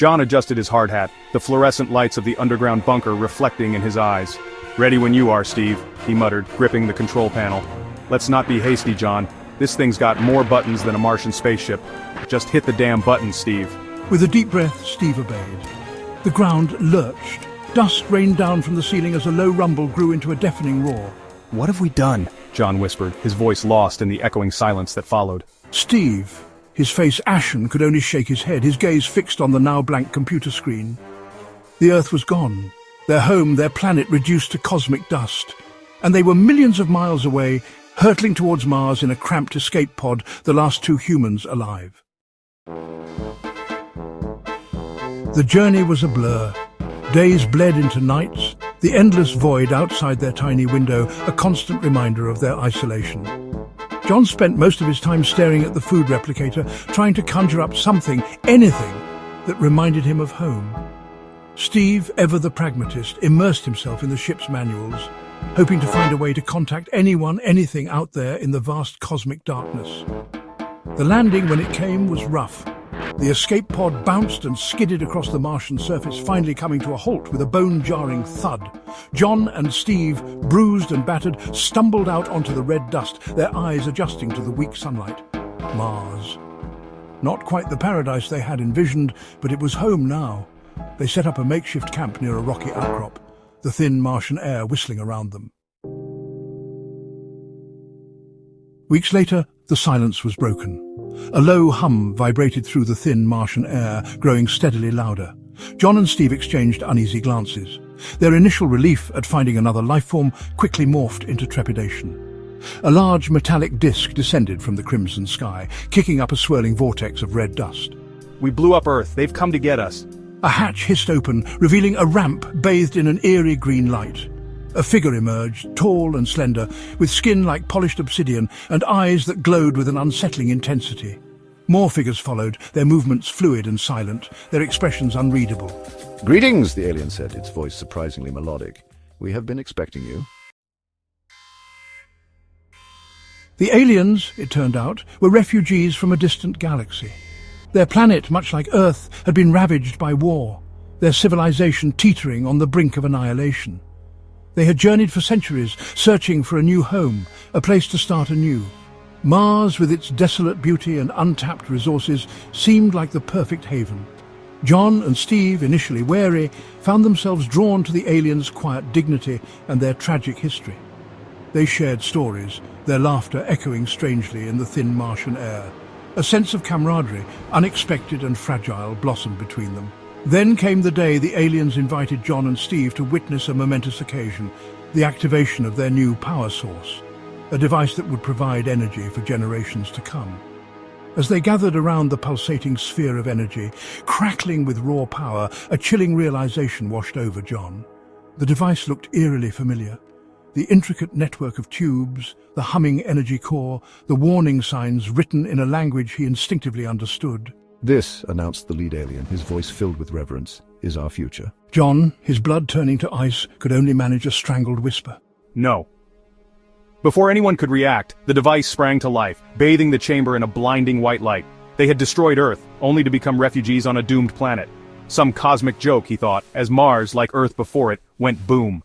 John adjusted his hard hat, the fluorescent lights of the underground bunker reflecting in his eyes. "Ready when you are, Steve," he muttered, gripping the control panel. "Let's not be hasty, John. This thing's got more buttons than a Martian spaceship. Just hit the damn buttons, Steve." With a deep breath, Steve obeyed. The ground lurched. Dust rained down from the ceiling as a low rumble grew into a deafening roar. "What have we done?" John whispered, his voice lost in the echoing silence that followed. Steve, his face ashen, could only shake his head, his gaze fixed on the now blank computer screen. The Earth was gone, their home, their planet reduced to cosmic dust, and they were millions of miles away, hurtling towards Mars in a cramped escape pod, the last two humans alive. The journey was a blur. Days bled into nights, the endless void outside their tiny window, a constant reminder of their isolation. John spent most of his time staring at the food replicator, trying to conjure up something, anything, that reminded him of home. Steve, ever the pragmatist, immersed himself in the ship's manuals, hoping to find a way to contact anyone, anything out there in the vast cosmic darkness. The landing, when it came, was rough. The escape pod bounced and skidded across the Martian surface, finally coming to a halt with a bone-jarring thud. John and Steve, bruised and battered, stumbled out onto the red dust, their eyes adjusting to the weak sunlight. Mars. Not quite the paradise they had envisioned, but it was home now. They set up a makeshift camp near a rocky outcrop, the thin Martian air whistling around them. Weeks later, the silence was broken. A low hum vibrated through the thin Martian air, growing steadily louder. John and Steve exchanged uneasy glances. Their initial relief at finding another life form quickly morphed into trepidation. A large metallic disk descended from the crimson sky, kicking up a swirling vortex of red dust. "We blew up Earth. They've come to get us." A hatch hissed open, revealing a ramp bathed in an eerie green light. A figure emerged, tall and slender, with skin like polished obsidian and eyes that glowed with an unsettling intensity. More figures followed, their movements fluid and silent, their expressions unreadable. "Greetings," the alien said, its voice surprisingly melodic. "We have been expecting you." The aliens, it turned out, were refugees from a distant galaxy. Their planet, much like Earth, had been ravaged by war, their civilization teetering on the brink of annihilation. They had journeyed for centuries, searching for a new home, a place to start anew. Mars, with its desolate beauty and untapped resources, seemed like the perfect haven. John and Steve, initially wary, found themselves drawn to the aliens' quiet dignity and their tragic history. They shared stories, their laughter echoing strangely in the thin Martian air. A sense of camaraderie, unexpected and fragile, blossomed between them. Then came the day the aliens invited John and Steve to witness a momentous occasion, the activation of their new power source, a device that would provide energy for generations to come. As they gathered around the pulsating sphere of energy, crackling with raw power, a chilling realization washed over John. The device looked eerily familiar. The intricate network of tubes, the humming energy core, the warning signs written in a language he instinctively understood. "This," announced the lead alien, his voice filled with reverence, "is our future." John, his blood turning to ice, could only manage a strangled whisper. "No." Before anyone could react, the device sprang to life, bathing the chamber in a blinding white light. They had destroyed Earth, only to become refugees on a doomed planet. Some cosmic joke, he thought, as Mars, like Earth before it, went boom.